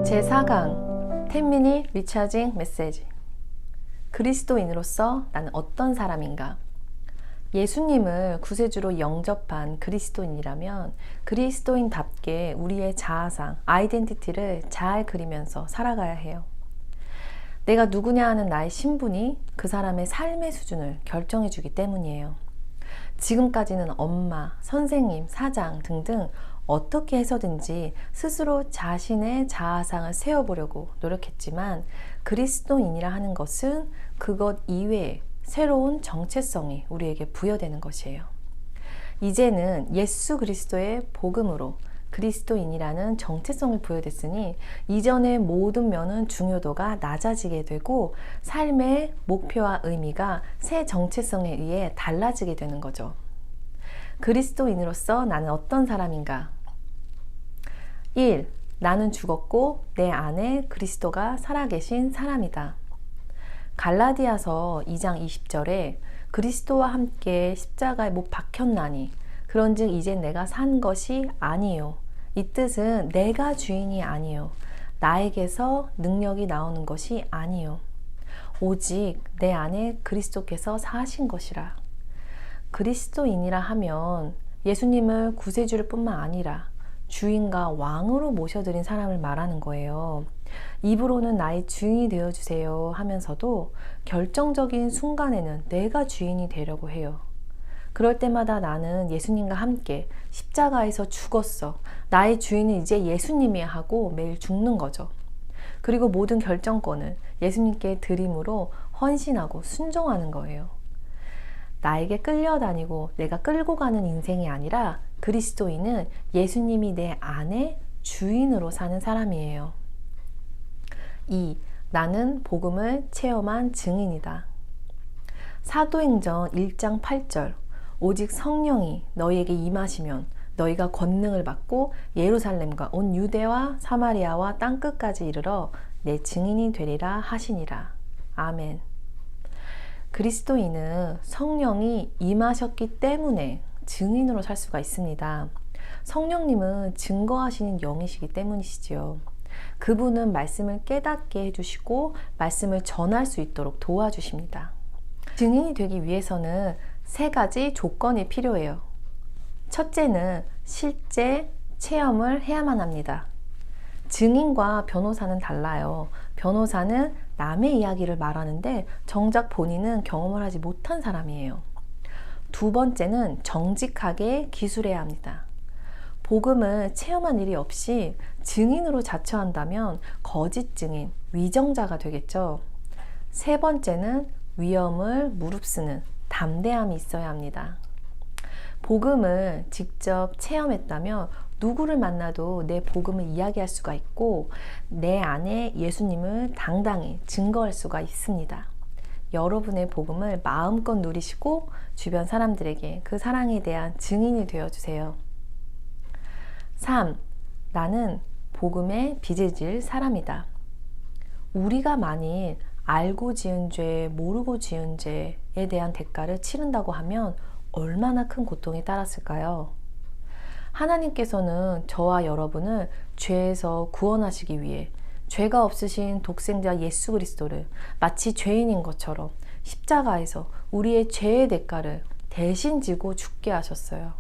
제4강 10미닛 리차징 메시지. 그리스도인으로서 나는 어떤 사람인가? 예수님을 구세주로 영접한 그리스도인이라면 그리스도인답게 우리의 자아상, 아이덴티티를 잘 그리면서 살아가야 해요. 내가 누구냐 하는 나의 신분이 그 사람의 삶의 수준을 결정해 주기 때문이에요. 지금까지는 엄마, 선생님, 사장 등등 어떻게 해서든지 스스로 자신의 자아상을 세워보려고 노력했지만 그리스도인이라 하는 것은 그것 이외에 새로운 정체성이 우리에게 부여되는 것이에요. 이제는 예수 그리스도의 복음으로 그리스도인이라는 정체성을 부여됐으니 이전의 모든 면은 중요도가 낮아지게 되고 삶의 목표와 의미가 새 정체성에 의해 달라지게 되는 거죠. 그리스도인으로서 나는 어떤 사람인가? 1. 나는 죽었고 내 안에 그리스도가 살아계신 사람이다. 갈라디아서 2장 20절에 그리스도와 함께 십자가에 못 박혔나니 그런즉 이제 내가 산 것이 아니요. 이 뜻은 내가 주인이 아니요. 나에게서 능력이 나오는 것이 아니요. 오직 내 안에 그리스도께서 사신 것이라. 그리스도인이라 하면 예수님을 구세주를 뿐만 아니라 주인과 왕으로 모셔드린 사람을 말하는 거예요. 입으로는 나의 주인이 되어주세요 하면서도 결정적인 순간에는 내가 주인이 되려고 해요. 그럴 때마다 나는 예수님과 함께 십자가에서 죽었어. 나의 주인은 이제 예수님이야 하고 매일 죽는 거죠. 그리고 모든 결정권을 예수님께 드림으로 헌신하고 순종하는 거예요. 나에게 끌려다니고 내가 끌고 가는 인생이 아니라 그리스도인은 예수님이 내 안에 주인으로 사는 사람이에요. 2. 나는 복음을 체험한 증인이다. 사도행전 1장 8절 오직 성령이 너희에게 임하시면 너희가 권능을 받고 예루살렘과 온 유대와 사마리아와 땅끝까지 이르러 내 증인이 되리라 하시니라. 아멘. 그리스도인은 성령이 임하셨기 때문에 증인으로 살 수가 있습니다. 성령님은 증거하시는 영이시기 때문이시지요. 그분은 말씀을 깨닫게 해주시고 말씀을 전할 수 있도록 도와주십니다. 증인이 되기 위해서는 3가지 조건이 필요해요. 첫째는 실제 체험을 해야만 합니다. 증인과 변호사는 달라요. 변호사는 남의 이야기를 말하는데 정작 본인은 경험을 하지 못한 사람이에요. 2번째는 정직하게 기술해야 합니다. 복음을 체험한 일이 없이 증인으로 자처한다면 거짓 증인, 위정자가 되겠죠. 3번째는 위험을 무릅쓰는 담대함이 있어야 합니다. 복음을 직접 체험했다면 누구를 만나도 내 복음을 이야기할 수가 있고 내 안에 예수님을 당당히 증거할 수가 있습니다. 여러분의 복음을 마음껏 누리시고 주변 사람들에게 그 사랑에 대한 증인이 되어주세요. 3. 나는 복음의 빚을 질 사람이다. 우리가 만일 알고 지은 죄, 모르고 지은 죄에 대한 대가를 치른다고 하면 얼마나 큰 고통이 따랐을까요? 하나님께서는 저와 여러분을 죄에서 구원하시기 위해 죄가 없으신 독생자 예수 그리스도를 마치 죄인인 것처럼 십자가에서 우리의 죄의 대가를 대신 지고 죽게 하셨어요.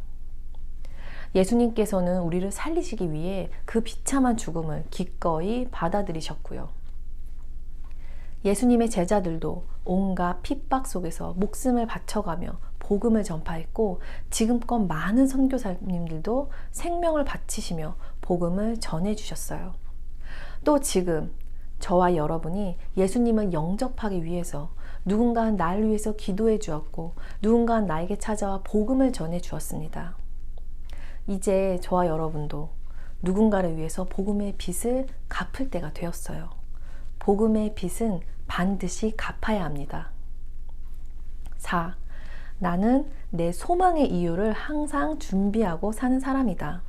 예수님께서는 우리를 살리시기 위해 그 비참한 죽음을 기꺼이 받아들이셨고요. 예수님의 제자들도 온갖 핍박 속에서 목숨을 바쳐가며 복음을 전파했고 지금껏 많은 선교사님들도 생명을 바치시며 복음을 전해주셨어요. 또 지금 저와 여러분이 예수님을 영접하기 위해서 누군가는 나를 위해서 기도해 주었고 누군가는 나에게 찾아와 복음을 전해 주었습니다. 이제 저와 여러분도 누군가를 위해서 복음의 빚을 갚을 때가 되었어요. 복음의 빚은 반드시 갚아야 합니다. 4. 나는 내 소망의 이유를 항상 준비하고 사는 사람이다.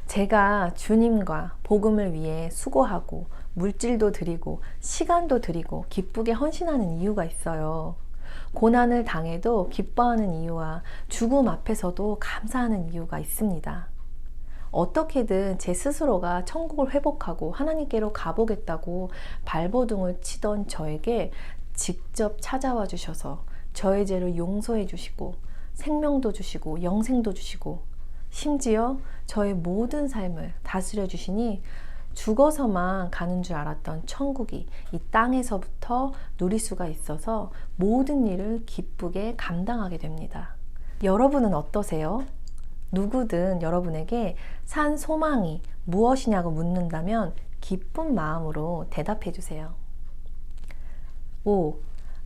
제가 주님과 복음을 위해 수고하고 물질도 드리고 시간도 드리고 기쁘게 헌신하는 이유가 있어요. 고난을 당해도 기뻐하는 이유와 죽음 앞에서도 감사하는 이유가 있습니다. 어떻게든 제 스스로가 천국을 회복하고 하나님께로 가보겠다고 발버둥을 치던 저에게 직접 찾아와 주셔서 저의 죄를 용서해 주시고 생명도 주시고 영생도 주시고 심지어 저의 모든 삶을 다스려 주시니 죽어서만 가는 줄 알았던 천국이 이 땅에서부터 누릴 수가 있어서 모든 일을 기쁘게 감당하게 됩니다. 여러분은 어떠세요? 누구든 여러분에게 산 소망이 무엇이냐고 묻는다면 기쁜 마음으로 대답해 주세요. 5.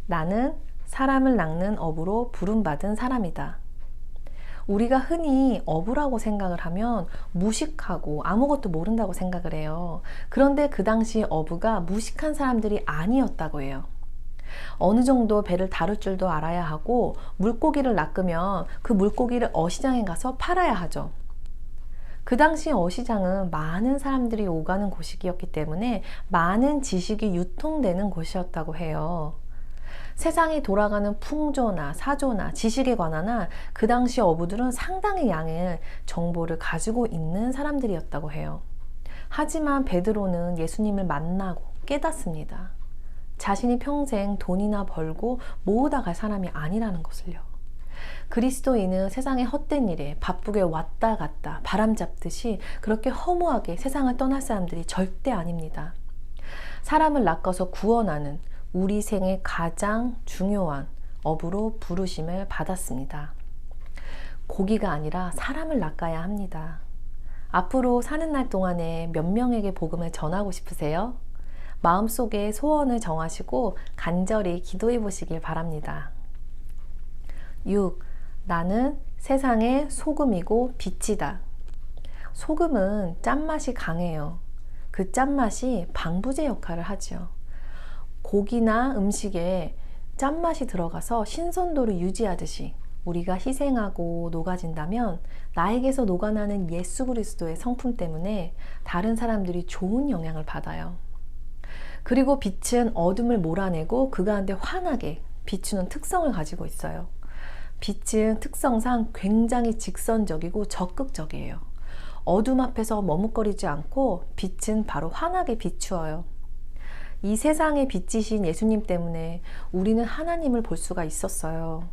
나는 사람을 낚는 어부로 부름받은 사람이다. 우리가 흔히 어부라고 생각을 하면 무식하고 아무것도 모른다고 생각을 해요. 그런데 그 당시 어부가 무식한 사람들이 아니었다고 해요. 어느 정도 배를 다룰 줄도 알아야 하고 물고기를 낚으면 그 물고기를 어시장에 가서 팔아야 하죠. 그 당시 어시장은 많은 사람들이 오가는 곳이었기 때문에 많은 지식이 유통되는 곳이었다고 해요. 세상이 돌아가는 풍조나 사조나 지식에 관한 한 그 당시 어부들은 상당히 양의 정보를 가지고 있는 사람들이었다고 해요. 하지만 베드로는 예수님을 만나고 깨닫습니다. 자신이 평생 돈이나 벌고 모으다 갈 사람이 아니라는 것을요. 그리스도인은 세상의 헛된 일에 바쁘게 왔다 갔다 바람잡듯이 그렇게 허무하게 세상을 떠날 사람들이 절대 아닙니다. 사람을 낚아서 구원하는 우리 생의 가장 중요한 어부로 부르심을 받았습니다. 고기가 아니라 사람을 낚아야 합니다. 앞으로 사는 날 동안에 몇 명에게 복음을 전하고 싶으세요? 마음속에 소원을 정하시고 간절히 기도해 보시길 바랍니다. 6. 나는 세상의 소금이고 빛이다. 소금은 짠맛이 강해요. 그 짠맛이 방부제 역할을 하죠. 고기나 음식에 짠맛이 들어가서 신선도를 유지하듯이 우리가 희생하고 녹아진다면 나에게서 녹아나는 예수 그리스도의 성품 때문에 다른 사람들이 좋은 영향을 받아요. 그리고 빛은 어둠을 몰아내고 그 가운데 환하게 비추는 특성을 가지고 있어요. 빛은 특성상 굉장히 직선적이고 적극적이에요. 어둠 앞에서 머뭇거리지 않고 빛은 바로 환하게 비추어요. 이 세상의 빛이신 예수님 때문에 우리는 하나님을 볼 수가 있었어요.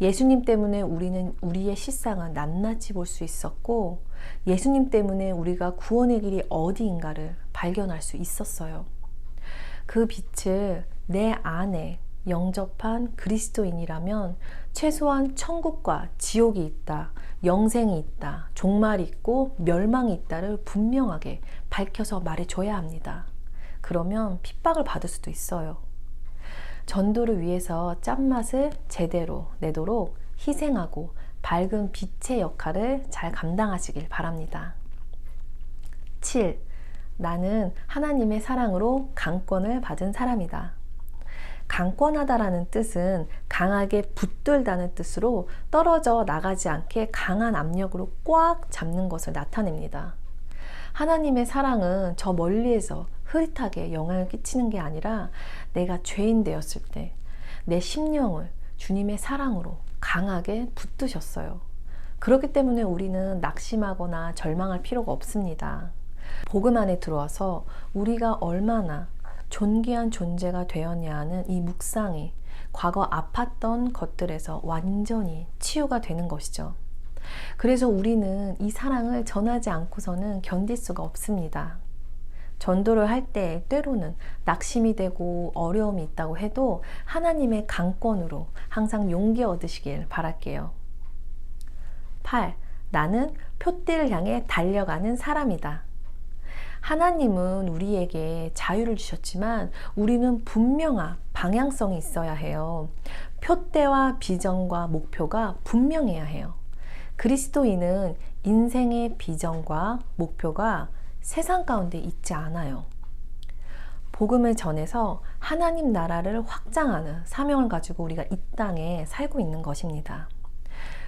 예수님 때문에 우리는 우리의 실상을 낱낱이 볼 수 있었고 예수님 때문에 우리가 구원의 길이 어디인가를 발견할 수 있었어요. 그 빛을 내 안에 영접한 그리스도인이라면 최소한 천국과 지옥이 있다, 영생이 있다, 종말이 있고 멸망이 있다를 분명하게 밝혀서 말해줘야 합니다. 그러면 핍박을 받을 수도 있어요. 전도를 위해서 짠맛을 제대로 내도록 희생하고 밝은 빛의 역할을 잘 감당하시길 바랍니다. 7. 나는 하나님의 사랑으로 강권을 받은 사람이다. 강권하다라는 뜻은 강하게 붙들다는 뜻으로 떨어져 나가지 않게 강한 압력으로 꽉 잡는 것을 나타냅니다. 하나님의 사랑은 저 멀리에서 흐릿하게 영향을 끼치는 게 아니라 내가 죄인 되었을 때 내 심령을 주님의 사랑으로 강하게 붙드셨어요. 그렇기 때문에 우리는 낙심하거나 절망할 필요가 없습니다. 복음 안에 들어와서 우리가 얼마나 존귀한 존재가 되었냐 하는 이 묵상이 과거 아팠던 것들에서 완전히 치유가 되는 것이죠. 그래서 우리는 이 사랑을 전하지 않고서는 견딜 수가 없습니다. 전도를 할 때 때로는 낙심이 되고 어려움이 있다고 해도 하나님의 강권으로 항상 용기 얻으시길 바랄게요. 8. 나는 표대를 향해 달려가는 사람이다. 하나님은 우리에게 자유를 주셨지만 우리는 분명한 방향성이 있어야 해요. 표대와 비전과 목표가 분명해야 해요. 그리스도인은 인생의 비전과 목표가 세상 가운데 있지 않아요. 복음을 전해서 하나님 나라를 확장하는 사명을 가지고 우리가 이 땅에 살고 있는 것입니다.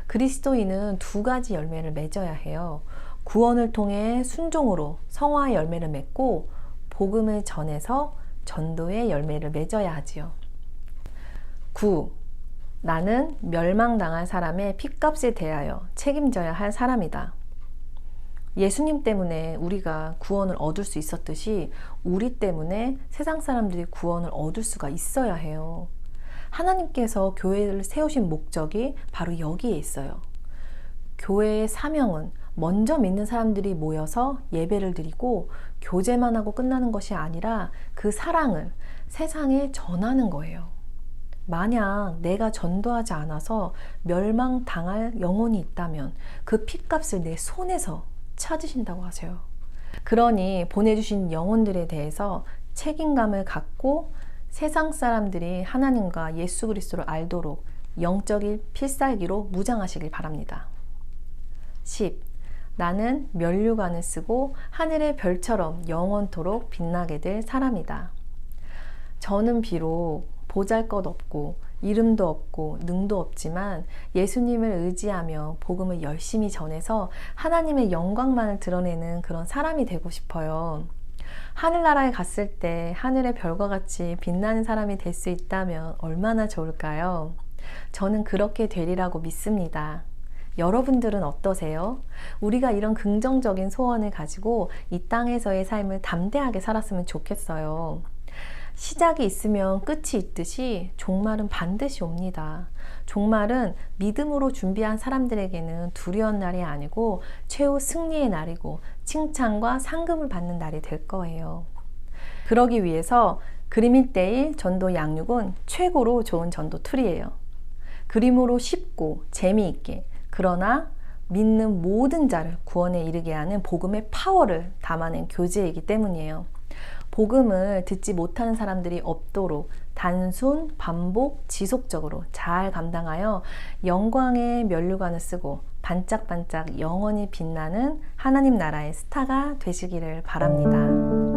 그리스도인은 두 가지 열매를 맺어야 해요. 구원을 통해 순종으로 성화의 열매를 맺고 복음을 전해서 전도의 열매를 맺어야 하지요. 9. 나는 멸망당한 사람의 핏값에 대하여 책임져야 할 사람이다. 예수님 때문에 우리가 구원을 얻을 수 있었듯이 우리 때문에 세상 사람들이 구원을 얻을 수가 있어야 해요. 하나님께서 교회를 세우신 목적이 바로 여기에 있어요. 교회의 사명은 먼저 믿는 사람들이 모여서 예배를 드리고 교제만 하고 끝나는 것이 아니라 그 사랑을 세상에 전하는 거예요. 만약 내가 전도하지 않아서 멸망당할 영혼이 있다면 그 핏값을 내 손에서 찾으신다고 하세요. 그러니 보내주신 영혼들에 대해서 책임감을 갖고 세상 사람들이 하나님과 예수 그리스도를 알도록 영적인 필살기로 무장하시길 바랍니다. 10. 나는 면류관을 쓰고 하늘의 별처럼 영원토록 빛나게 될 사람이다. 저는 비록 보잘것없고 이름도 없고 능도 없지만 예수님을 의지하며 복음을 열심히 전해서 하나님의 영광만을 드러내는 그런 사람이 되고 싶어요. 하늘나라에 갔을 때 하늘의 별과 같이 빛나는 사람이 될 수 있다면 얼마나 좋을까요? 저는 그렇게 되리라고 믿습니다. 여러분들은 어떠세요? 우리가 이런 긍정적인 소원을 가지고 이 땅에서의 삶을 담대하게 살았으면 좋겠어요. 시작이 있으면 끝이 있듯이 종말은 반드시 옵니다. 종말은 믿음으로 준비한 사람들에게는 두려운 날이 아니고 최후 승리의 날이고 칭찬과 상급을 받는 날이 될 거예요. 그러기 위해서 그림 1:1 전도 양육은 최고로 좋은 전도 툴이에요. 그림으로 쉽고 재미있게 그러나 믿는 모든 자를 구원에 이르게 하는 복음의 파워를 담아낸 교재이기 때문이에요. 복음을 듣지 못하는 사람들이 없도록 단순, 반복, 지속적으로 잘 감당하여 영광의 면류관을 쓰고 반짝반짝 영원히 빛나는 하나님 나라의 스타가 되시기를 바랍니다.